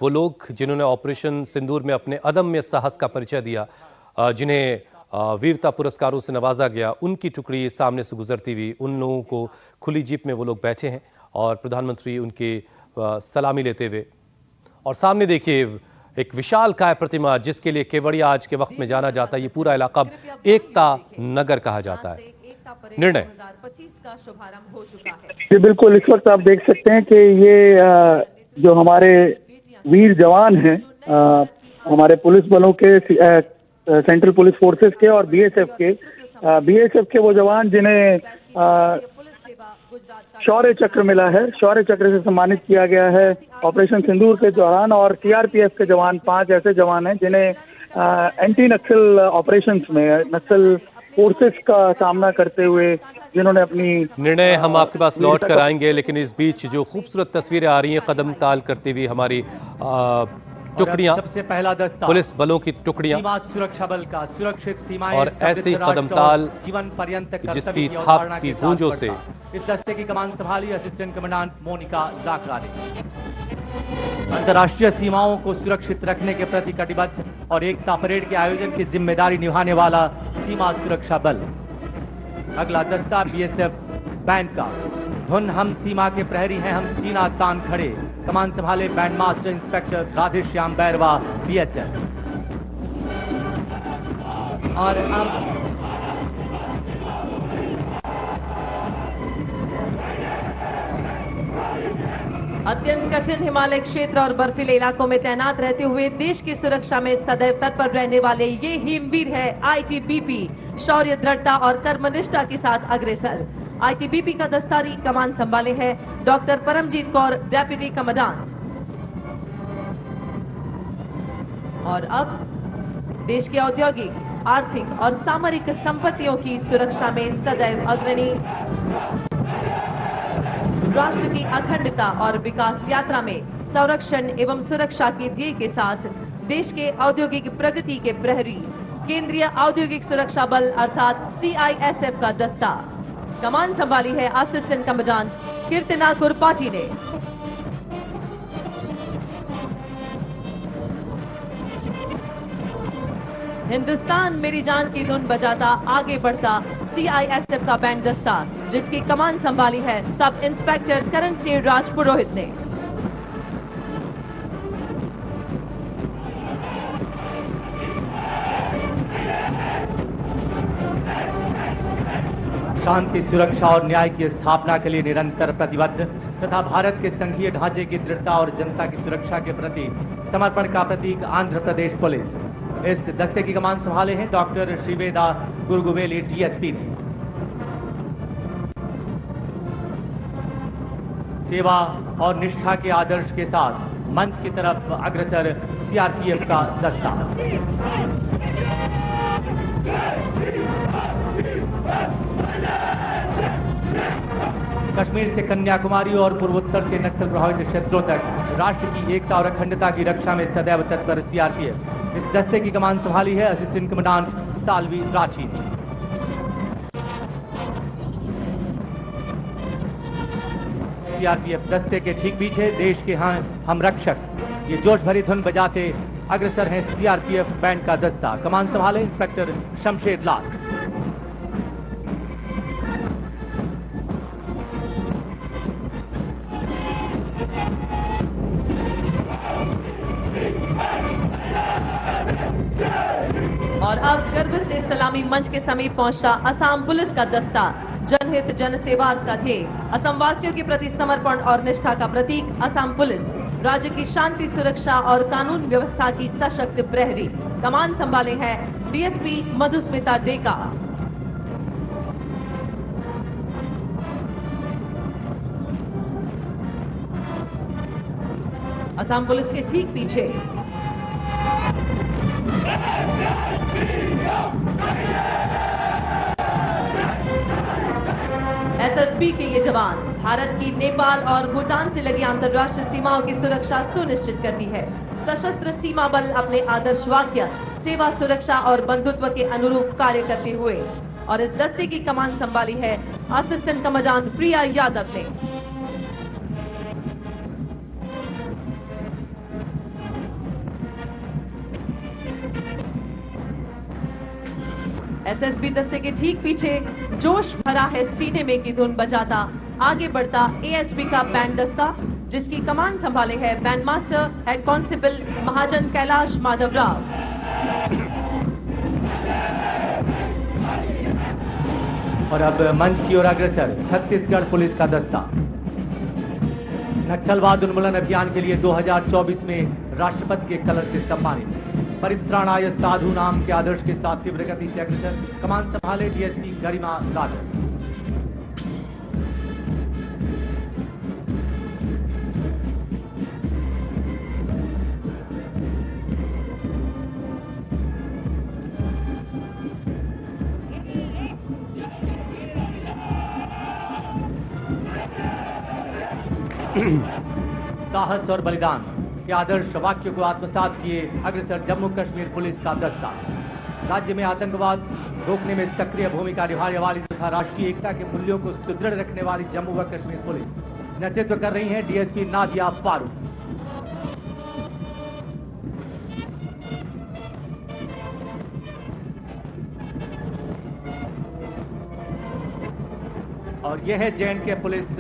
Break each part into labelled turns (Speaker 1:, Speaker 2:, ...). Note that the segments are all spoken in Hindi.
Speaker 1: वो लोग जिन्होंने ऑपरेशन सिंदूर में अपने अदम्य साहस का परिचय दिया, जिन्हें वीरता पुरस्कारों से नवाजा गया, उनकी टुकड़ी सामने से गुजरती हुई, उन लोगों को खुली जीप में वो लोग बैठे हैं और प्रधानमंत्री उनके सलामी लेते हुए। और सामने देखिए एक विशाल काय प्रतिमा, जिसके लिए केवड़िया आज के वक्त में जाना जाता है। ये पूरा इलाका एकता नगर कहा जाता है। निर्णय
Speaker 2: 2025 का शुभारंभ हो चुका है।
Speaker 3: जी बिल्कुल, इस वक्त आप देख सकते हैं कि ये जो हमारे वीर जवान हैं, हमारे पुलिस बलों के, सेंट्रल पुलिस फोर्सेस के और बीएसएफ के वो जवान जिन्हें शौर्य चक्र मिला है, शौर्य चक्र से सम्मानित किया गया है ऑपरेशन सिंदूर के दौरान। और सीआरपीएफ के जवान, 5 ऐसे जवान हैं जिन्हें एंटी नक्सल ऑपरेशंस में, नक्सल फोर्सेस का सामना करते हुए, जिन्होंने अपनी
Speaker 1: निर्णय हम आपके पास लौट कर आएंगे, लेकिन इस बीच जो खूबसूरत तस्वीरें आ रही हैं कदम ताल करती हुई हमारी टुकड़ियां,
Speaker 4: सबसे पहला दस्ता
Speaker 1: पुलिस बलों की टुकड़ियां,
Speaker 4: सीमा सुरक्षा बल का सुरक्षित सीमाएं
Speaker 1: और ऐसी कदम ताल
Speaker 4: जीवन पर्यंत
Speaker 1: जिसकी थाप की गूंजों से
Speaker 4: इस दस्ते की कमान संभाली असिस्टेंट कमांडेंट मोनिका लाकरा ने। अंतर्राष्ट्रीय सीमाओं को सुरक्षित रखने के प्रति कटिबद्ध और एकता परेड के आयोजन की जिम्मेदारी निभाने वाला सीमा सुरक्षा बल। अगला दस्ता बीएसएफ बैंड का। धुन हम सीमा के प्रहरी हैं, हम सीना तान खड़े। कमान संभाले band master inspector Radheshyam Bairwa, BSF.
Speaker 2: और अब अत्यंत कठिन हिमालय क्षेत्र और बर्फीले इलाकों में तैनात रहते हुए देश की सुरक्षा में सदैव तत्पर रहने वाले ये हिमवीर है आईटीबीपी, शौर्य, दृढ़ता और कर्मनिष्ठा के साथ अग्रसर। आईटीबीपी का दस्तारी कमान संभाले है doctor Paramjit Kaur, deputy commandant. और अब देश के औद्योगिक, आर्थिक और सामरिक संपत्तियों की सुरक्षा में सदैव अग्रणी, राष्ट्र की अखंडता और विकास यात्रा में संरक्षण एवं सुरक्षा के ध्येय के साथ देश के औद्योगिक प्रगति के प्रहरी, केंद्रीय औद्योगिक सुरक्षा बल अर्थात सीआईएसएफ का दस्ता। कमान संभाली है असिस्टेंट कमांडेंट कीर्तना कुरपाटी ने। हिंदुस्तान मेरी जान की धुन बजाता आगे बढ़ता सीआईएसएफ का बैंड दस्ता, जिसकी कमान संभाली है सब इंस्पेक्टर करण सिंह राजपुरोहित ने।
Speaker 4: शांति, सुरक्षा और न्याय की स्थापना के लिए निरंतर प्रतिबद्ध तथा भारत के संघीय ढांचे की दृढ़ता और जनता की सुरक्षा के प्रति समर्पण का प्रतीक आंध्र प्रदेश पुलिस। इस दस्ते की कमान संभाले हैं डॉक्टर श्रीवेदा गुरगुवेली, डीएसपी ने। सेवा और निष्ठा के आदर्श के साथ मंच की तरफ अग्रसर सीआरपीएफ का दस्ता। कश्मीर से कन्याकुमारी और पूर्वोत्तर से नक्सल प्रभावित क्षेत्रों तक राष्ट्र की एकता और अखंडता की रक्षा में सदैव तत्पर सीआरपीएफ। इस दस्ते की कमान संभाली है असिस्टेंट कमांडेंट सालवी राठी ने। सीआरपीएफ दस्ते के ठीक पीछे देश के हम रक्षक, ये जोश भरी धुन बजाते अग्रसर हैं सीआरपीएफ बैंड का दस्ता। कमान संभाले इंस्पेक्टर शमशेर लाल।
Speaker 2: और अब गर्व से सलामी मंच के समीप पहुंचा असम पुलिस का दस्ता। जनहित जन सेवा का ध्येय, असम वासियों के प्रति समर्पण और निष्ठा का प्रतीक असम पुलिस, राज्य की शांति, सुरक्षा और कानून व्यवस्था की सशक्त प्रहरी। कमान संभाले हैं डीएसपी मधुस्मिता डेका। असम पुलिस के ठीक पीछे एसएसबी के ये जवान भारत की नेपाल और भूटान से लगी अंतर्राष्ट्रीय सीमाओं की सुरक्षा सुनिश्चित करती है। सशस्त्र सीमा बल अपने आदर्श वाक्य सेवा, सुरक्षा और बंधुत्व के अनुरूप कार्य करते हुए। और इस दस्ते की कमान संभाली है असिस्टेंट कमांडेंट प्रिया यादव ने। एसएसबी दस्ते के ठीक पीछे जोश भरा है सीने में की धुन बजाता आगे बढ़ता एएसपी का बैंड दस्ता, जिसकी कमान संभाले है बैंड मास्टर हेड कांस्टेबल महाजन कैलाश माधव राव।
Speaker 4: और अब मंच की ओर अग्रसर छत्तीसगढ़ पुलिस का दस्ता। नक्सलवाद उन्मूलन अभियान के लिए 2024 में राष्ट्रपति के कलर से सम्मानित। परित्राणाय साधु नाम के आदर्श के साथ तीव्र गति से अग्रसर, कमान संभाले डीएसपी गरिमा लागर। साहस और बलिदान के आदर्श वाक्य को आत्मसात किए अग्रसर जम्मू कश्मीर पुलिस का दस्ता। राज्य में आतंकवाद रोकने में सक्रिय भूमिका निभाने वाली तथा राष्ट्रीय एकता के मूल्यों को सुदृढ़ रखने वाली जम्मू व कश्मीर पुलिस नेतृत्व कर रही है डीएसपी नादिया फारूक। और यह है जेएंडके पुलिस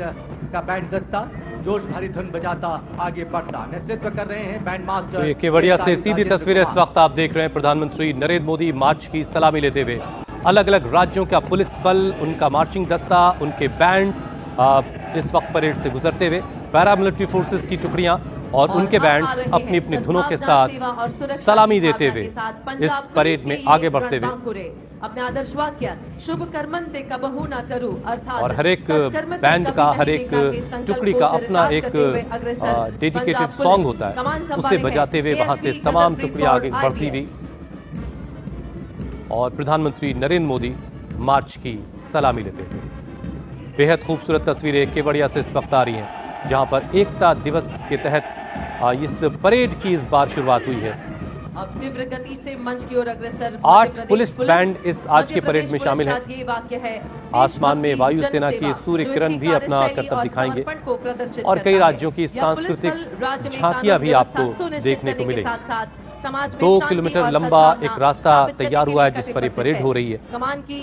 Speaker 4: का बैंड दस्ता, जोश भरी धुन बजाता आगे बढ़ता। नेतृत्व कर रहे हैं बैंड मास्टर।
Speaker 1: तो ये केवड़िया से सीधी तस्वीरें इस वक्त आप देख रहे हैं। प्रधानमंत्री नरेंद्र मोदी मार्च की सलामी लेते हुए अलग अलग राज्यों का पुलिस बल, उनका मार्चिंग दस्ता, उनके बैंड्स इस वक्त परेड से गुजरते हुए, पैरामिलिट्री फोर्सेस की टुकड़ियां और उनके बैंड्स अपनी अपनी धुनों के साथ सलामी देते हुए इस परेड में आगे बढ़ते हुए
Speaker 2: अपने आदर्श वाक्य शुभ कर्मंते कबहू न टरू अर्थात
Speaker 1: और हर एक बैंड का, हर एक टुकड़ी का अपना एक डेडिकेटेड सॉन्ग होता है, उसे बजाते हुए वहां से तमाम टुकड़ियां आगे बढ़ती हुई और प्रधानमंत्री नरेंद्र मोदी मार्च की सलामी लेते हुए। बेहद खूबसूरत तस्वीरें केवड़िया से इस वक्त आ रही हैं, जहां पर एकता दिवस के तहत इस परेड की इस बार शुरुआत हुई है।
Speaker 2: अब तीव्र गति से मंच की ओर अग्रसर
Speaker 1: 8 पुलिस बैंड इस आज के परेड में शामिल हैं। आसमान में वायुसेना की सूर्य किरण भी अपना करतब दिखाएंगे और कई राज्यों की सांस्कृतिक झांकियां भी आपको देखने को मिलेंगी। 2 किलोमीटर लंबा एक रास्ता तैयार हुआ है जिस पर ये परेड हो रही है।
Speaker 2: कमान की